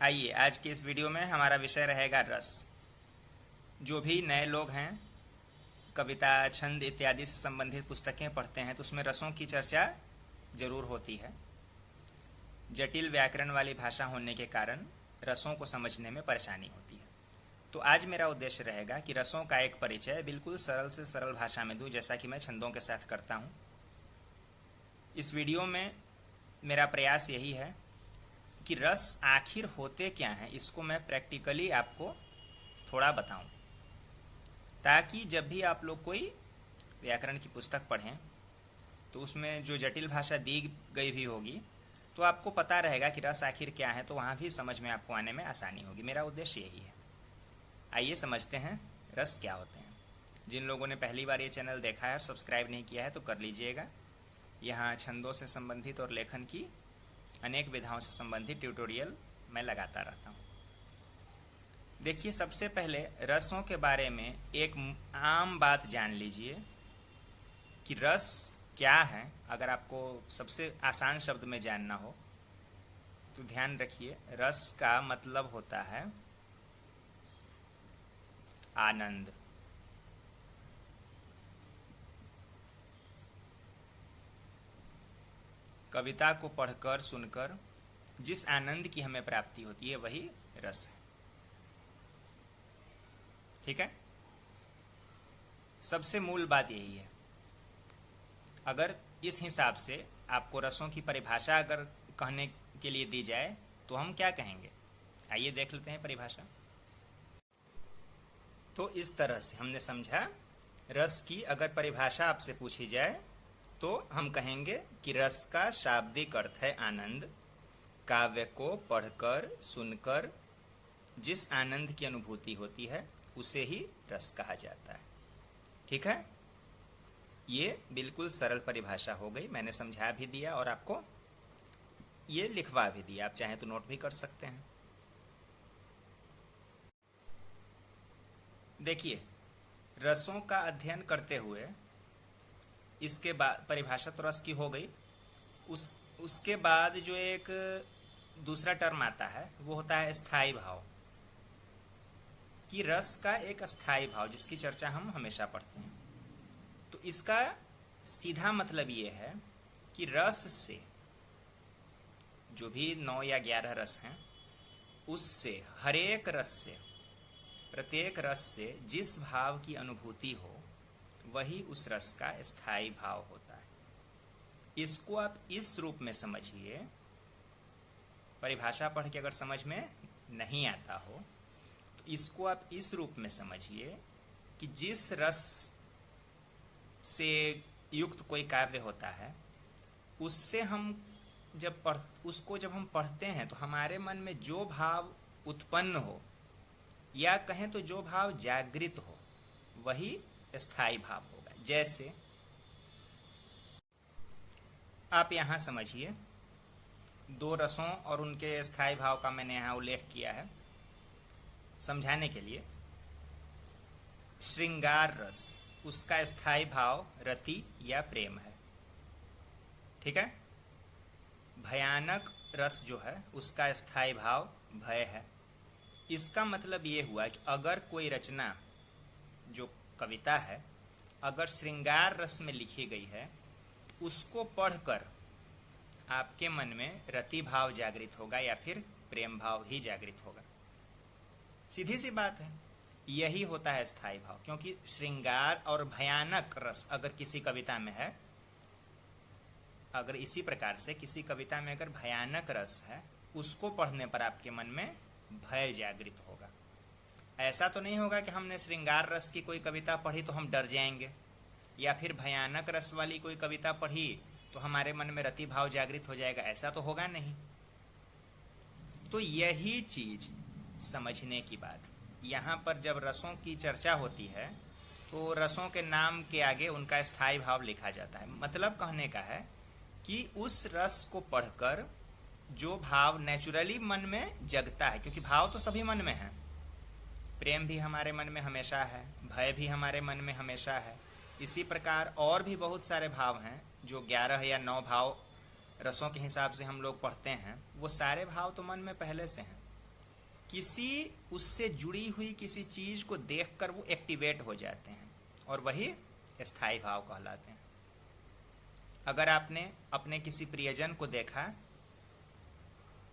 आइए आज के इस वीडियो में हमारा विषय रहेगा रस। जो भी नए लोग हैं, कविता छंद इत्यादि से संबंधित पुस्तकें पढ़ते हैं तो उसमें रसों की चर्चा जरूर होती है। जटिल व्याकरण वाली भाषा होने के कारण रसों को समझने में परेशानी होती है। तो आज मेरा उद्देश्य रहेगा कि रसों का एक परिचय बिल्कुल सरल से सरल भाषा में दूं, जैसा कि मैं छंदों के साथ करता हूं। इस वीडियो में मेरा प्रयास यही है कि रस आखिर होते क्या हैं, इसको मैं प्रैक्टिकली आपको थोड़ा बताऊं, ताकि जब भी आप लोग कोई व्याकरण की पुस्तक पढ़ें तो उसमें जो जटिल भाषा दी गई भी होगी तो आपको पता रहेगा कि रस आखिर क्या है, तो वहाँ भी समझ में आपको आने में आसानी होगी। मेरा उद्देश्य यही है। आइए समझते हैं रस क्या होते हैं। जिन लोगों ने पहली बार ये चैनल देखा है और सब्सक्राइब नहीं किया है तो कर लीजिएगा। यहाँ छंदों से संबंधित और लेखन की अनेक विधाओं से संबंधित ट्यूटोरियल मैं लगाता रहता हूँ। देखिए, सबसे पहले रसों के बारे में एक आम बात जान लीजिए कि रस क्या है। अगर आपको सबसे आसान शब्द में जानना हो तो ध्यान रखिए, रस का मतलब होता है आनंद। कविता को पढ़कर सुनकर जिस आनंद की हमें प्राप्ति होती है वही रस है। ठीक है, सबसे मूल बात यही है। अगर इस हिसाब से आपको रसों की परिभाषा अगर कहने के लिए दी जाए तो हम क्या कहेंगे, आइए देख लेते हैं परिभाषा। तो इस तरह से हमने समझा, रस की अगर परिभाषा आपसे पूछी जाए तो हम कहेंगे कि रस का शाब्दिक अर्थ है आनंद। काव्य को पढ़कर सुनकर जिस आनंद की अनुभूति होती है उसे ही रस कहा जाता है। ठीक है, ये बिल्कुल सरल परिभाषा हो गई। मैंने समझा भी दिया और आपको ये लिखवा भी दिया। आप चाहें तो नोट भी कर सकते हैं। देखिए, रसों का अध्ययन करते हुए इसके बाद परिभाषा तो रस की हो गई, उसके बाद जो एक दूसरा टर्म आता है वो होता है स्थायी भाव। कि रस का एक स्थायी भाव जिसकी चर्चा हम हमेशा पढ़ते हैं। तो इसका सीधा मतलब ये है कि रस से, जो भी 9 या 11 रस हैं, उससे हरेक रस से, प्रत्येक रस से जिस भाव की अनुभूति हो वही उस रस का स्थायी भाव होता है। इसको आप इस रूप में समझिए। परिभाषा पढ़ के अगर समझ में नहीं आता हो तो इसको आप इस रूप में समझिए कि जिस रस से युक्त कोई काव्य होता है उससे हम जब हम पढ़ते हैं तो हमारे मन में जो भाव उत्पन्न हो, या कहें तो जो भाव जागृत हो, वही स्थायी भाव होगा। जैसे आप यहां समझिए, 2 रसों और उनके स्थायी भाव का मैंने यहां उल्लेख किया है समझाने के लिए। श्रृंगार रस, उसका स्थायी भाव रति या प्रेम है। ठीक है। भयानक रस जो है उसका स्थायी भाव भय है। इसका मतलब ये हुआ कि अगर कोई रचना, जो कविता है, अगर श्रृंगार रस में लिखी गई है, उसको पढ़कर आपके मन में रति भाव जागृत होगा या फिर प्रेम भाव ही जागृत होगा। सीधी सी बात है, यही होता है स्थायी भाव। क्योंकि श्रृंगार और भयानक रस अगर किसी कविता में है, अगर इसी प्रकार से किसी कविता में अगर भयानक रस है, उसको पढ़ने पर आपके मन में भय जागृत होगा। ऐसा तो नहीं होगा कि हमने श्रृंगार रस की कोई कविता पढ़ी तो हम डर जाएंगे, या फिर भयानक रस वाली कोई कविता पढ़ी तो हमारे मन में रति भाव जागृत हो जाएगा। ऐसा तो होगा नहीं। तो यही चीज समझने की बात। यहाँ पर जब रसों की चर्चा होती है तो रसों के नाम के आगे उनका स्थायी भाव लिखा जाता है। मतलब कहने का है कि उस रस को पढ़कर जो भाव नेचुरली मन में जगता है, क्योंकि भाव तो सभी मन में है। प्रेम भी हमारे मन में हमेशा है, भय भी हमारे मन में हमेशा है। इसी प्रकार और भी बहुत सारे भाव हैं जो 11 या 9 भाव रसों के हिसाब से हम लोग पढ़ते हैं। वो सारे भाव तो मन में पहले से हैं। किसी उससे जुड़ी हुई किसी चीज को देखकर वो एक्टिवेट हो जाते हैं और वही स्थायी भाव कहलाते हैं। अगर आपने अपने किसी प्रियजन को देखा,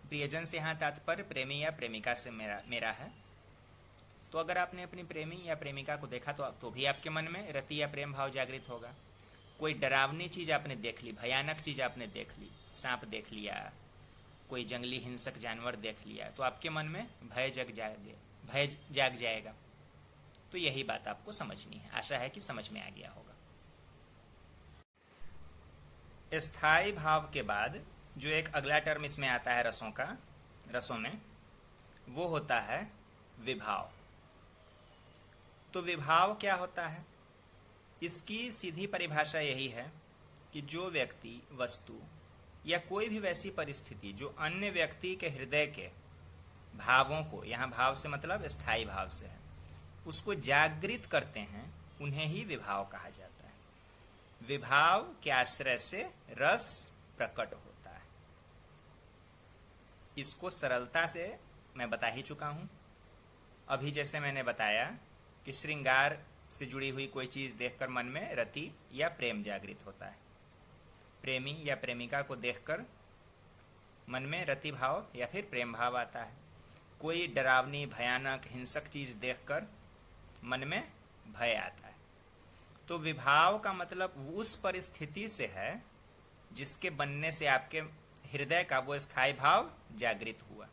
प्रियजन से यहाँ तात्पर्य प्रेमी या प्रेमिका से मेरा है, तो अगर आपने अपनी प्रेमी या प्रेमिका को देखा तो भी आपके मन में रति या प्रेम भाव जागृत होगा। कोई डरावनी चीज आपने देख ली, भयानक चीज आपने देख ली, सांप देख लिया, कोई जंगली हिंसक जानवर देख लिया, तो आपके मन में भय जाग जाएगा। तो यही बात आपको समझनी है। आशा है कि समझ में आ गया होगा। स्थायी भाव के बाद जो एक अगला टर्म इसमें आता है रसों में, वो होता है विभाव। तो विभाव क्या होता है? इसकी सीधी परिभाषा यही है कि जो व्यक्ति, वस्तु या कोई भी वैसी परिस्थिति जो अन्य व्यक्ति के हृदय के भावों को, यहाँ भाव से मतलब स्थायी भाव से है, उसको जागृत करते हैं, उन्हें ही विभाव कहा जाता है। विभाव के आश्रय से रस प्रकट होता है। इसको सरलता से मैं बता ही चुका हूं। अभी जैसे मैंने बताया कि श्रृंगार से जुड़ी हुई कोई चीज देखकर मन में रति या प्रेम जागृत होता है। प्रेमी या प्रेमिका को देखकर मन में रति भाव या फिर प्रेम भाव आता है। कोई डरावनी, भयानक, हिंसक चीज देखकर मन में भय आता है। तो विभाव का मतलब उस परिस्थिति से है जिसके बनने से आपके हृदय का वो स्थायी भाव जागृत हुआ।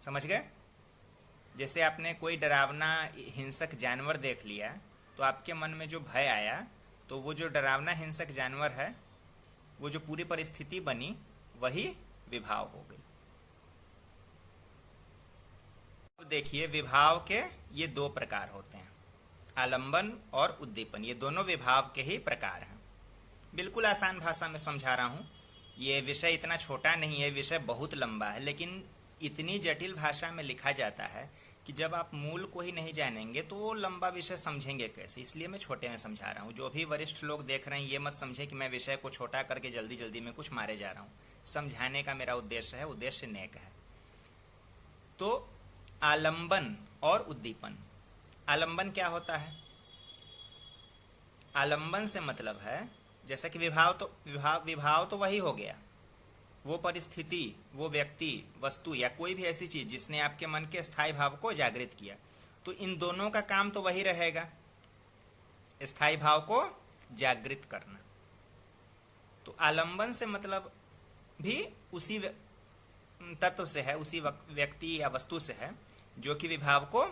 समझ गए? जैसे आपने कोई डरावना हिंसक जानवर देख लिया तो आपके मन में जो भय आया, तो वो जो डरावना हिंसक जानवर है, वो जो पूरी परिस्थिति बनी, वही विभाव हो गई। अब देखिए, विभाव के ये दो प्रकार होते हैं, आलंबन और उद्दीपन। ये दोनों विभाव के ही प्रकार हैं। बिल्कुल आसान भाषा में समझा रहा हूं। ये विषय इतना छोटा नहीं है, विषय बहुत लंबा है, लेकिन इतनी जटिल भाषा में लिखा जाता है कि जब आप मूल को ही नहीं जानेंगे तो वो लंबा विषय समझेंगे कैसे। इसलिए मैं छोटे में समझा रहा हूँ। जो भी वरिष्ठ लोग देख रहे हैं, ये मत समझे कि मैं विषय को छोटा करके जल्दी जल्दी में कुछ मारे जा रहा हूँ। समझाने का मेरा उद्देश्य है, उद्देश्य नेक है। तो आलंबन और उद्दीपन। आलंबन क्या होता है? आलंबन से मतलब है, जैसा कि विभाव तो वही हो गया, वो परिस्थिति, वो व्यक्ति, वस्तु या कोई भी ऐसी चीज जिसने आपके मन के स्थायी भाव को जागृत किया। तो इन दोनों का काम तो वही रहेगा, स्थायी भाव को जागृत करना। तो आलंबन से मतलब भी उसी तत्व से है, उसी व्यक्ति या वस्तु से है जो कि विभाव को,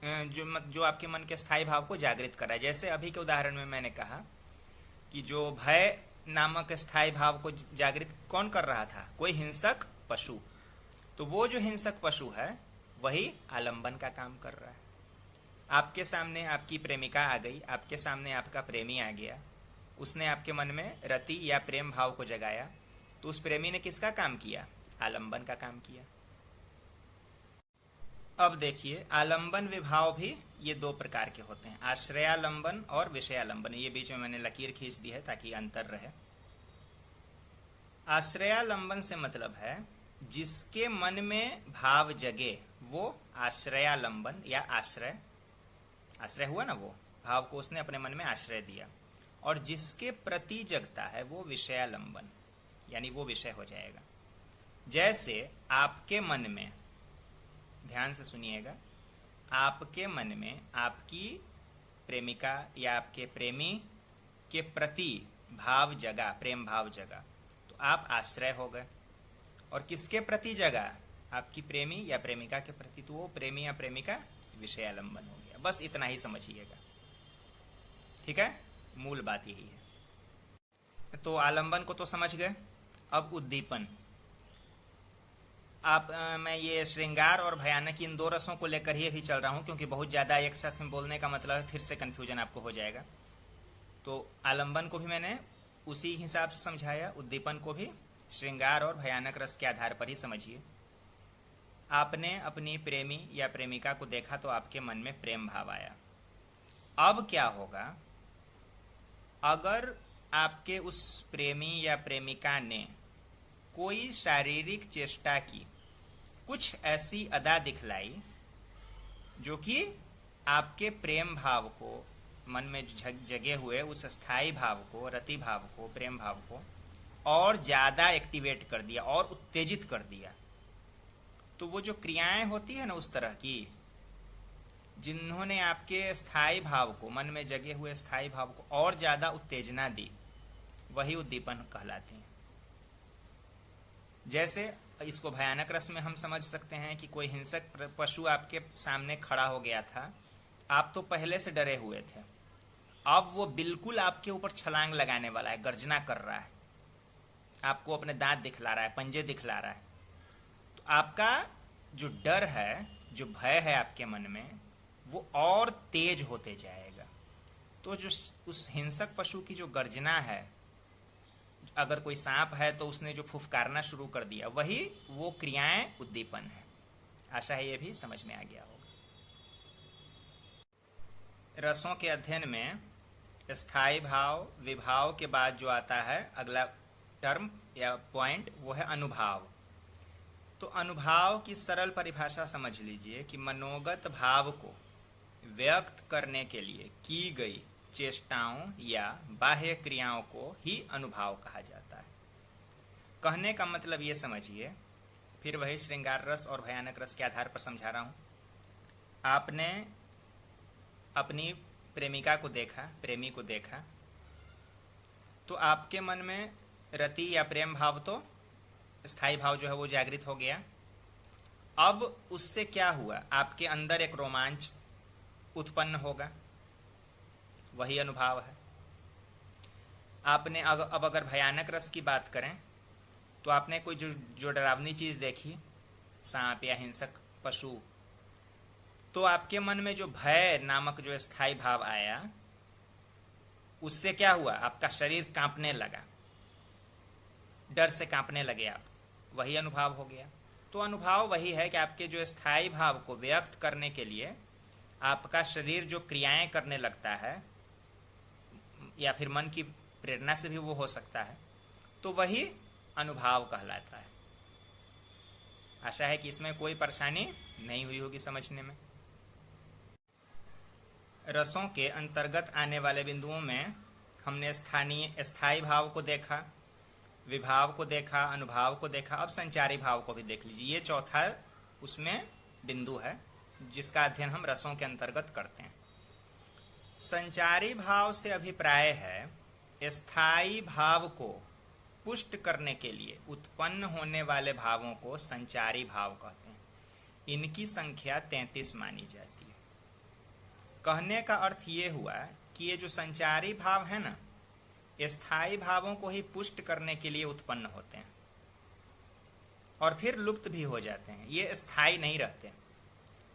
जो आपके मन के स्थायी भाव को जागृत कर रहा है। जैसे अभी के उदाहरण में मैंने कहा कि जो भय नामक स्थायी भाव को जागृत कौन कर रहा था? कोई हिंसक पशु। तो वो जो हिंसक पशु है वही आलंबन का काम कर रहा है। आपके सामने आपकी प्रेमिका आ गई, आपके सामने आपका प्रेमी आ गया, उसने आपके मन में रति या प्रेम भाव को जगाया, तो उस प्रेमी ने किसका काम किया? आलंबन का काम किया। अब देखिए, आलंबन विभाव भी ये दो प्रकार के होते हैं, आश्रयालंबन और विषयालंबन। ये बीच में मैंने लकीर खींच दी है ताकि अंतर रहे। आश्रयालंबन से मतलब है जिसके मन में भाव जगे वो आश्रयालंबन या आश्रय हुआ ना, वो भाव को उसने अपने मन में आश्रय दिया। और जिसके प्रति जगता है वो विषयालंबन, यानी वो विषय हो जाएगा। जैसे आपके मन में, ध्यान से सुनिएगा, आपके मन में आपकी प्रेमिका या आपके प्रेमी के प्रति भाव जगा, प्रेम भाव जगा, तो आप आश्रय हो गए। और किसके प्रति जगा? आपकी प्रेमी या प्रेमिका के प्रति, तो वो प्रेमी या प्रेमिका विषयालंबन हो गया। बस इतना ही समझिएगा, ठीक है? मूल बात यही है। तो आलंबन को तो समझ गए। अब उद्दीपन। मैं ये श्रृंगार और भयानक इन दो रसों को लेकर ही अभी चल रहा हूँ, क्योंकि बहुत ज़्यादा एक साथ में बोलने का मतलब फिर से कन्फ्यूजन आपको हो जाएगा। तो आलंबन को भी मैंने उसी हिसाब से समझाया, उद्दीपन को भी श्रृंगार और भयानक रस के आधार पर ही समझिए। आपने अपनी प्रेमी या प्रेमिका को देखा तो आपके मन में प्रेम भाव आया। अब क्या होगा? अगर आपके उस प्रेमी या प्रेमिका ने कोई शारीरिक चेष्टा की, कुछ ऐसी अदा दिखलाई जो कि आपके प्रेम भाव को, मन में जगे हुए उस स्थायी भाव को, रति भाव को, प्रेम भाव को और ज़्यादा एक्टिवेट कर दिया और उत्तेजित कर दिया। तो वो जो क्रियाएं होती है ना उस तरह की, जिन्होंने आपके स्थायी भाव को, मन में जगे हुए स्थायी भाव को और ज़्यादा उत्तेजना दी, वही उद्दीपन कहलाती हैं। जैसे इसको भयानक रस में हम समझ सकते हैं कि कोई हिंसक पशु आपके सामने खड़ा हो गया था, आप तो पहले से डरे हुए थे, अब वो बिल्कुल आपके ऊपर छलांग लगाने वाला है, गर्जना कर रहा है, आपको अपने दांत दिखला रहा है, पंजे दिखला रहा है। तो आपका जो डर है, जो भय है आपके मन में, वो और तेज होते जाएगा। तो जो उस हिंसक पशु की जो गर्जना है, अगर कोई सांप है तो उसने जो फुफकारना शुरू कर दिया, वही वो क्रियाएं उद्दीपन है। आशा है ये भी समझ में आ गया होगा। रसों के अध्ययन में स्थायी भाव, विभाव के बाद जो आता है अगला टर्म या पॉइंट, वो है अनुभाव। तो अनुभाव की सरल परिभाषा समझ लीजिए कि मनोगत भाव को व्यक्त करने के लिए की गई चेष्टाओं या बाह्य क्रियाओं को ही अनुभाव कहा जाता है। कहने का मतलब ये समझिए, फिर वही श्रृंगार रस और भयानक रस के आधार पर समझा रहा हूं। आपने अपनी प्रेमिका को देखा, प्रेमी को देखा, तो आपके मन में रति या प्रेम भाव, तो स्थायी भाव जो है वो जागृत हो गया। अब उससे क्या हुआ, आपके अंदर एक रोमांच उत्पन्न होगा, वही अनुभाव है। आपने अब अगर भयानक रस की बात करें तो आपने कोई जो डरावनी चीज देखी, सांप या हिंसक पशु, तो आपके मन में जो भय नामक जो स्थायी भाव आया, उससे क्या हुआ, आपका शरीर कांपने लगा, डर से कांपने लगे आप, वही अनुभाव हो गया। तो अनुभाव वही है कि आपके जो स्थायी भाव को व्यक्त करने के लिए आपका शरीर जो क्रियाएं करने लगता है, या फिर मन की प्रेरणा से भी वो हो सकता है, तो वही अनुभाव कहलाता है। आशा है कि इसमें कोई परेशानी नहीं हुई होगी समझने में। रसों के अंतर्गत आने वाले बिंदुओं में हमने स्थायी भाव को देखा, विभाव को देखा, अनुभाव को देखा, अब संचारी भाव को भी देख लीजिए। ये चौथा उसमें बिंदु है जिसका अध्ययन हम रसों के अंतर्गत करते हैं। संचारी भाव से अभिप्राय है स्थायी भाव को पुष्ट करने के लिए उत्पन्न होने वाले भावों को संचारी भाव कहते हैं। इनकी संख्या 33 मानी जाती है। कहने का अर्थ ये हुआ कि ये जो संचारी भाव है ना, स्थायी भावों को ही पुष्ट करने के लिए उत्पन्न होते हैं और फिर लुप्त भी हो जाते हैं, ये स्थायी नहीं रहते।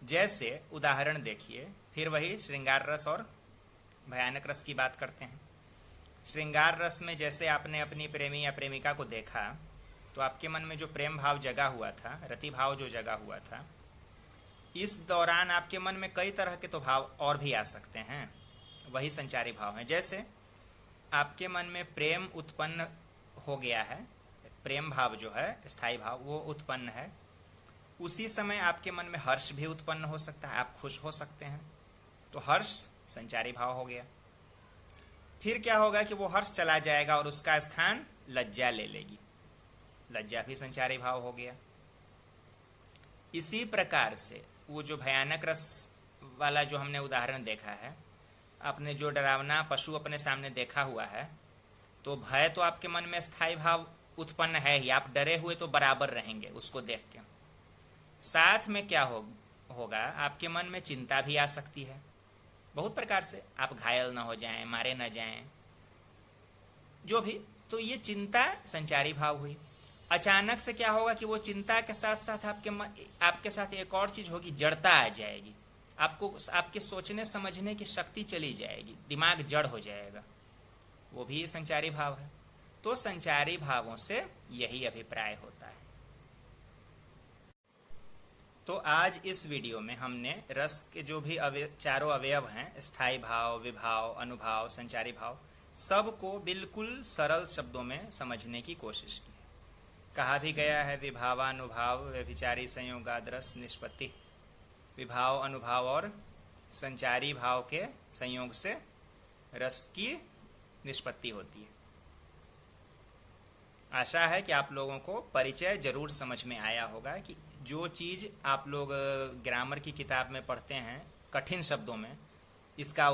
जैसे उदाहरण देखिए, फिर वही श्रृंगार रस और भयानक रस की बात करते हैं। श्रृंगार रस में जैसे आपने अपनी प्रेमी या प्रेमिका को देखा, तो आपके मन में जो प्रेम भाव जगा हुआ था, रति भाव जो जगा हुआ था, इस दौरान आपके मन में कई तरह के तो भाव और भी आ सकते हैं, वही संचारी भाव हैं। जैसे आपके मन में प्रेम उत्पन्न हो गया है, प्रेम भाव जो है स्थायी भाव वो उत्पन्न है, उसी समय आपके मन में हर्ष भी उत्पन्न हो सकता है, आप खुश हो सकते हैं, तो हर्ष संचारी भाव हो गया। फिर क्या होगा कि वो हर्ष चला जाएगा और उसका स्थान लज्जा ले लेगी, लज्जा भी संचारी भाव हो गया। इसी प्रकार से वो जो भयानक रस वाला जो हमने उदाहरण देखा है, आपने जो डरावना पशु अपने सामने देखा हुआ है, तो भय तो आपके मन में स्थायी भाव उत्पन्न है ही, आप डरे हुए तो बराबर रहेंगे उसको देख के। साथ में क्या होगा, आपके मन में चिंता भी आ सकती है बहुत प्रकार से, आप घायल ना हो जाएं, मारे ना जाएं, जो भी। तो ये चिंता संचारी भाव हुई। अचानक से क्या होगा कि वो चिंता के साथ साथ आपके साथ एक और चीज होगी, जड़ता आ जाएगी, आपको आपके सोचने समझने की शक्ति चली जाएगी, दिमाग जड़ हो जाएगा, वो भी संचारी भाव है। तो संचारी भावों से यही अभिप्राय होता है। तो आज इस वीडियो में हमने रस के जो भी चारों अवयव हैं, स्थायी भाव, विभाव, अनुभाव, संचारी भाव, सब को बिल्कुल सरल शब्दों में समझने की कोशिश की है। कहा भी गया है विभावानुभाव व्यभिचारी संयोगादरस निष्पत्ति। विभाव, अनुभाव और संचारी भाव के संयोग से रस की निष्पत्ति होती है। आशा है कि आप लोगों को परिचय जरूर समझ में आया होगा कि जो चीज़ आप लोग ग्रामर की किताब में पढ़ते हैं कठिन शब्दों में, इसका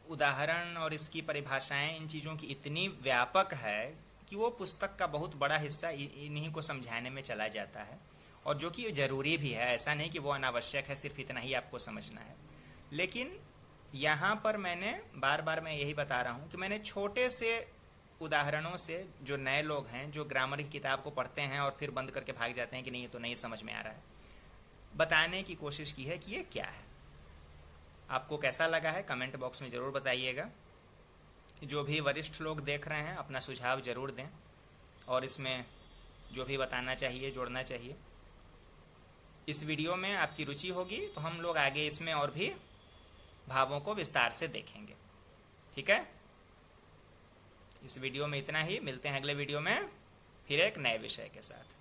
उदाहरण और इसकी परिभाषाएं इन चीज़ों की इतनी व्यापक है कि वो पुस्तक का बहुत बड़ा हिस्सा इन्हीं को समझाने में चला जाता है, और जो कि ज़रूरी भी है। ऐसा नहीं कि वो अनावश्यक है, सिर्फ इतना ही आपको समझना है। लेकिन यहाँ पर मैंने बार बार मैं यही बता रहा हूँ कि मैंने छोटे से उदाहरणों से, जो नए लोग हैं जो ग्रामर की किताब को पढ़ते हैं और फिर बंद करके भाग जाते हैं कि नहीं ये तो नहीं समझ में आ रहा है, बताने की कोशिश की है कि ये क्या है। आपको कैसा लगा है कमेंट बॉक्स में ज़रूर बताइएगा। जो भी वरिष्ठ लोग देख रहे हैं अपना सुझाव ज़रूर दें, और इसमें जो भी बताना चाहिए, जोड़ना चाहिए। इस वीडियो में आपकी रुचि होगी तो हम लोग आगे इसमें और भी भावों को विस्तार से देखेंगे। ठीक है, इस वीडियो में इतना ही। मिलते हैं अगले वीडियो में फिर एक नए विषय के साथ।